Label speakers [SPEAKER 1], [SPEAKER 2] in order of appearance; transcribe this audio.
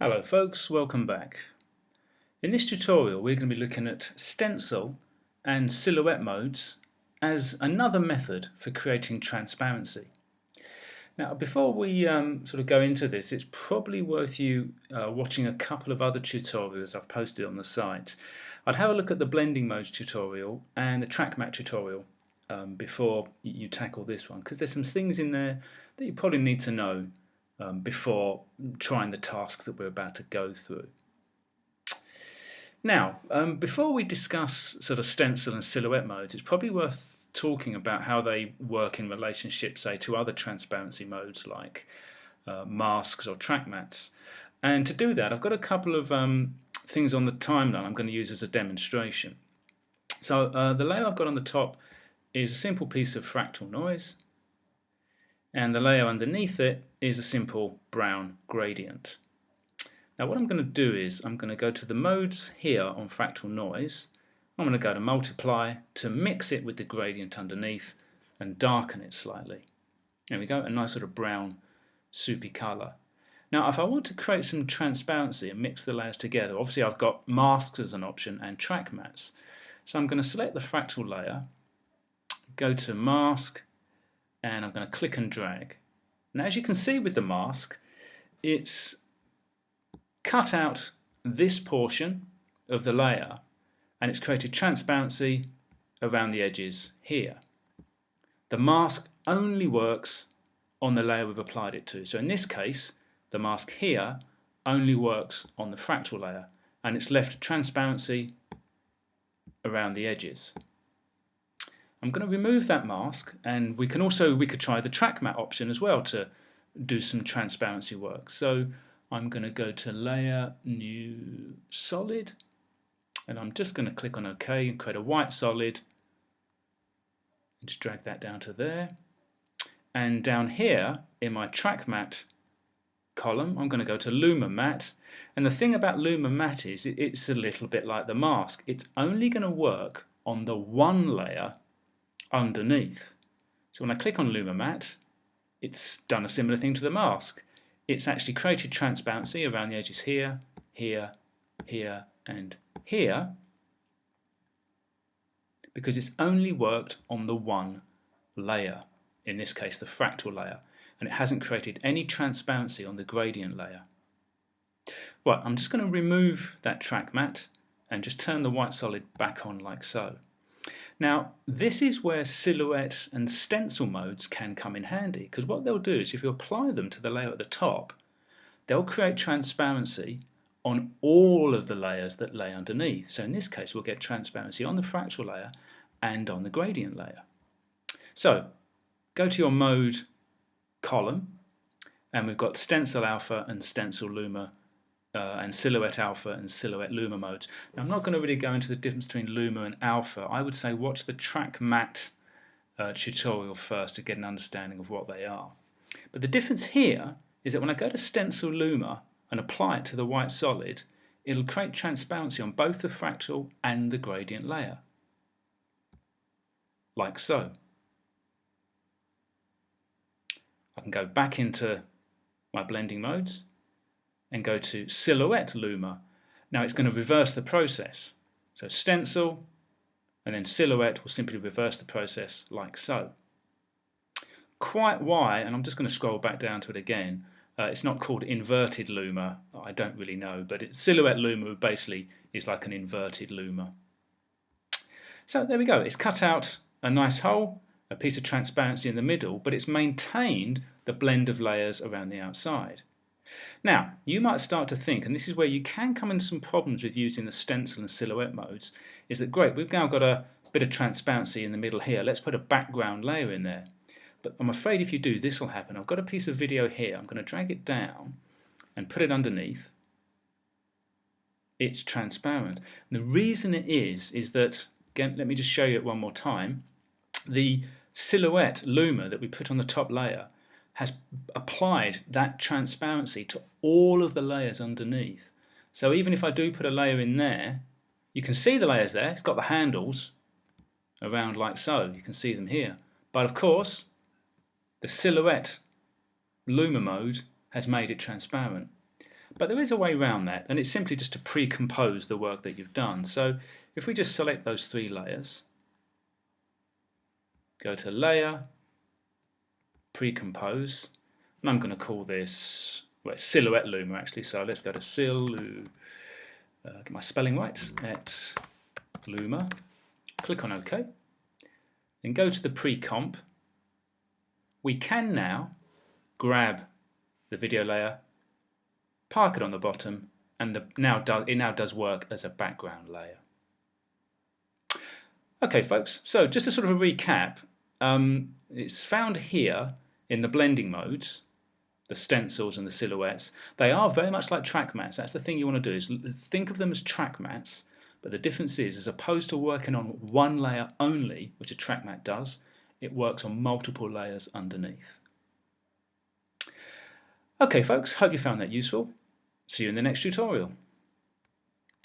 [SPEAKER 1] Hello folks, welcome back. In this tutorial we're going to be looking at stencil and silhouette modes as another method for creating transparency. Now before we sort of go into this, it's probably worth you watching a couple of other tutorials I've posted on the site. I'd have a look at the blending modes tutorial and the track matte tutorial before you tackle this one, because there's some things in there that you probably need to know before trying the tasks that we're about to go through. Now, before we discuss sort of stencil and silhouette modes, it's probably worth talking about how they work in relationship, say, to other transparency modes like masks or track mattes. And to do that, I've got a couple of things on the timeline I'm going to use as a demonstration. So the layer I've got on the top is a simple piece of fractal noise, and the layer underneath it is a simple brown gradient. Now what I'm going to do is I'm going to go to the modes here on fractal noise. I'm going to go to multiply to mix it with the gradient underneath and darken it slightly. There we go, a nice sort of brown soupy colour. Now if I want to create some transparency and mix the layers together, obviously I've got masks as an option and track mattes. So I'm going to select the fractal layer, go to mask, and I'm going to click and drag. Now as you can see with the mask, it's cut out this portion of the layer and it's created transparency around the edges here. The mask only works on the layer we've applied it to. So in this case, the mask here only works on the fractal layer and it's left transparency around the edges. I'm going to remove that mask, and we could try the track matte option as well to do some transparency work. So I'm going to go to layer, new solid, and I'm just going to click on OK and create a white solid and just drag that down to there. And down here in my track matte column, I'm going to go to Luma Matte. And the thing about Luma Matte is it's a little bit like the mask. It's only going to work on the one layer underneath. So when I click on Luma Matte, it's done a similar thing to the mask. It's actually created transparency around the edges here, here, here, and here, because it's only worked on the one layer, in this case the fractal layer, and it hasn't created any transparency on the gradient layer. Right, I'm just going to remove that track matte and just turn the white solid back on like so. Now this is where silhouette and stencil modes can come in handy, because what they'll do is if you apply them to the layer at the top, they'll create transparency on all of the layers that lay underneath. So in this case we'll get transparency on the fractal layer and on the gradient layer. So go to your mode column and we've got stencil alpha and stencil luma and silhouette alpha and silhouette luma modes. Now, I'm not going to really go into the difference between luma and alpha. I would say watch the track matte tutorial first to get an understanding of what they are. But the difference here is that when I go to stencil luma and apply it to the white solid, it'll create transparency on both the fractal and the gradient layer, like so. I can go back into my blending modes and go to silhouette luma. Now it's going to reverse the process. So stencil and then silhouette will simply reverse the process like so. Quite why, and I'm just going to scroll back down to it again, it's not called inverted luma, I don't really know, but silhouette luma basically is like an inverted luma. So there we go, it's cut out a nice hole, a piece of transparency in the middle, but it's maintained the blend of layers around the outside. Now, you might start to think, and this is where you can come into some problems with using the stencil and silhouette modes, is that great, we've now got a bit of transparency in the middle here, let's put a background layer in there. But I'm afraid if you do, this will happen. I've got a piece of video here, I'm going to drag it down and put it underneath. It's transparent. And the reason it is that, again, let me just show you it one more time, the silhouette luma that we put on the top layer has applied that transparency to all of the layers underneath. So even if I do put a layer in there, you can see the layers there, it's got the handles around like so, you can see them here. But of course, the silhouette luma mode has made it transparent. But there is a way around that, and it's simply just to pre-compose the work that you've done. So if we just select those 3 layers, go to Layer, Pre-compose, and I'm going to call this, well, Silhouette Luma actually, so let's go to get my spelling right, at Luma, click on OK, then go to the pre-comp. We can now grab the video layer, park it on the bottom, and it now does work as a background layer. Okay folks, so just a sort of a recap, it's found here in the blending modes, the stencils and the silhouettes. They are very much like track mats. That's the thing you want to do, is think of them as track mats, but the difference is, as opposed to working on one layer only, which a track mat does, it works on multiple layers underneath. Okay folks, hope you found that useful. See you in the next tutorial.